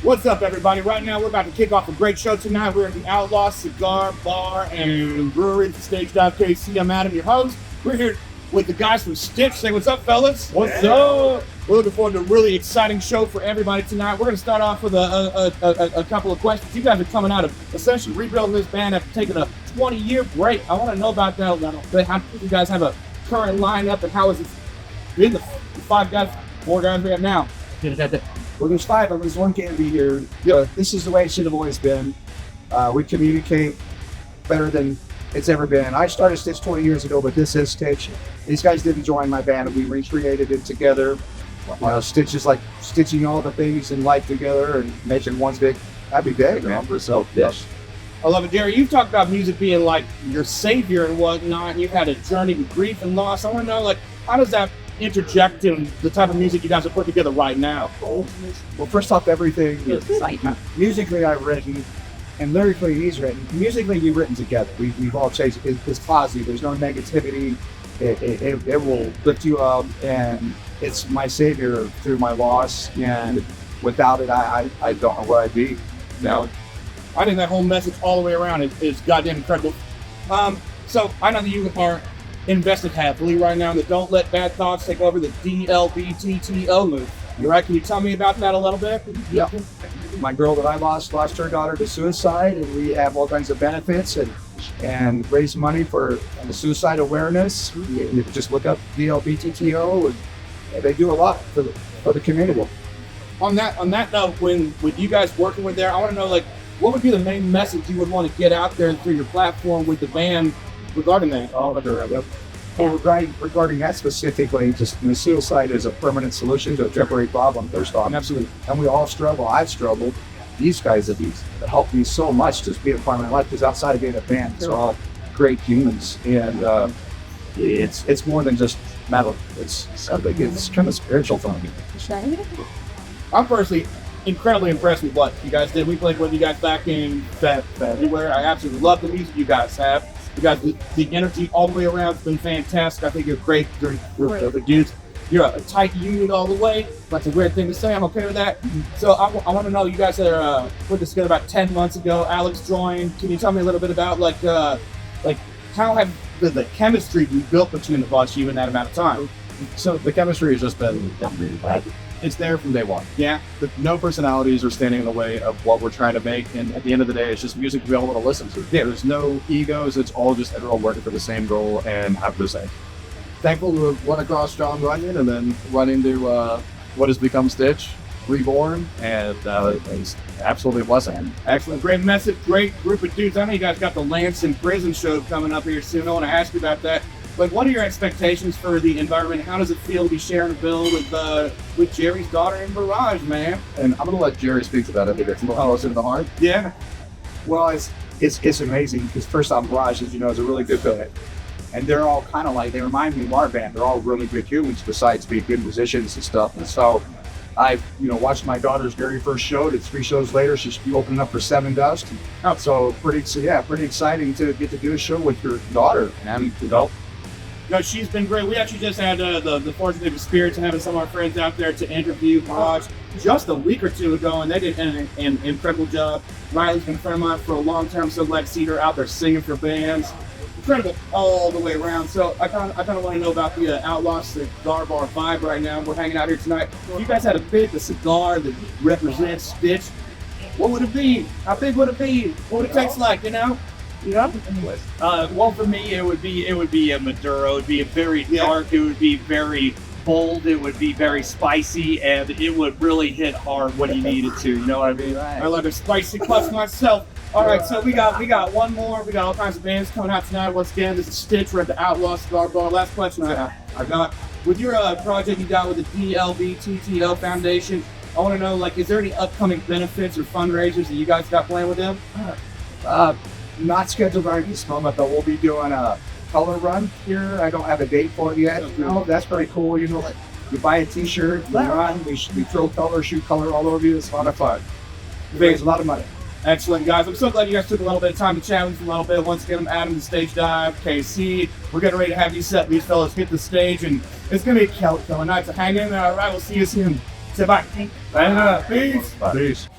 What's up, everybody? Right now, we're about to kick off a great show tonight. We're at the Outlaw, Cigar, Bar, and Brewery at the Stage Dive KC. I'm Adam, your host. We're here with the guys from Stitch. Say what's up, fellas. What's up? We're looking forward to a really exciting show for everybody tonight. We're going to start off with a couple of questions. You guys are coming out of essentially rebuilding this band after taking a 20-year break. I want to know about that a little bit. How do you guys have a current lineup, and how is it been the four guys we have now? Well, there's five of us. One can't be here. This is the way it should have always been. We communicate better than it's ever been. I started Stitch 20 years ago, but this is Stitch. These guys didn't join my band. We recreated it together. Stitch is like stitching all the things in life together and making one big happy day, man. So, yes. I love it, Jerry. You've talked about music being like your savior and whatnot, and you've had a journey with grief and loss. I want to know, like, how does that interject in the type of music you guys are putting together right now? Well, first off, everything musically I've written, and lyrically he's written. Musically we've written together. We've all changed. It's positive. There's no negativity. It will lift you up, and it's my savior through my loss. And without it, I don't know where I'd be now. I think that whole message all the way around is goddamn incredible. So I know that you are invested heavily right now in the Don't Let Bad Thoughts Take Over, the DLBTTO move. You right? Can you tell me about that a little bit? Yeah. My girl that I lost her daughter to suicide, and we have all kinds of benefits and raise money for suicide awareness. You just look up DLBTTO, and they do a lot for the community. On that note, with you guys working with there, I want to know, like, what would be the main message you would want to get out there through your platform with the band regarding that? Well, regarding that specifically, just suicide is a permanent solution to a temporary problem. First off, Absolutely. And we all struggle. I've struggled. These guys have helped me so much to be a part of my life, because outside of being a band, they're all great humans, and it's more than just metal. It's kind of spiritual for me. I'm personally incredibly impressed with what you guys did. We played with you guys back in February. I absolutely love the music you guys have. You guys, the energy all the way around has been fantastic. I think you're great. The dudes, you're a tight unit all the way. That's a weird thing to say. I'm okay with that. So I want to know, you guys are put this together about 10 months ago. Alex joined. Can you tell me a little bit about like how have the chemistry you built between the bunch of you in that amount of time? So the chemistry has just been, it's there from day one. Yeah. No personalities are standing in the way of what we're trying to make, and at the end of the day, it's just music we all want to listen to. Yeah, there's no egos. It's all just everyone working for the same goal and have the same. Thankful to have run across Strong Runyon and then run into what has become Stitch, reborn, and it's absolutely a blessing. Excellent. Great message. Great group of dudes. I know you guys got the Lansing Prison show coming up here soon. I want to ask you about that. But what are your expectations for the environment? How does it feel to be sharing a bill with Jerry's daughter in Barrage, man? And I'm going to let Jerry speak to that. I think it's more close to the heart. Yeah. Well, it's amazing, because first off, Barrage, as you know, is a really good band. And they're all kind of like, they remind me of our band. They're all really good humans besides being good musicians and stuff. And so I've watched my daughter's very first show. Did 3 shows later. She's opening up for Seven Dust. So pretty exciting to get to do a show with your daughter. And No, she's been great. We actually just had the fortunate experience of having some of our friends out there to interview Barrage just a week or two ago, and they did an incredible job. Riley's been a friend of mine for a long time. I'm so glad to see her out there singing for bands. Incredible all the way around. So I kind of want to know about the Outlaw Cigar Bar vibe right now. We're hanging out here tonight. You guys had a bit, the cigar that represents Stitch. What would it be? How big would it be? What would it taste like, Yeah. Well, for me, it would be a Maduro. It would be a very dark. It would be very bold. It would be very spicy, and it would really hit hard when you needed to. You know what I mean? I love a spicy plus myself. All right, so we got one more. We got all kinds of bands coming out tonight. Once again, this is Stitch. We're at the Outlaw Cigar Bar. Last question I got with your project you got with the DLBTTO Foundation. I want to know, like, is there any upcoming benefits or fundraisers that you guys got planned with them? not scheduled right this moment, but we'll be doing a color run here. I don't have a date for it yet. That's pretty cool. Like you buy a t-shirt, we run, we throw color, shoot color all over you. It's a lot of fun. It raise a lot of money. Excellent, guys. I'm so glad you guys took a little bit of time to chat with us a little bit. Once again, I'm Adam, the Stage Dive, KC. We're getting ready to have these fellas hit the stage, and it's going to be a killer night. So hang in there. All right, we'll see you soon. Say bye. Peace. Peace.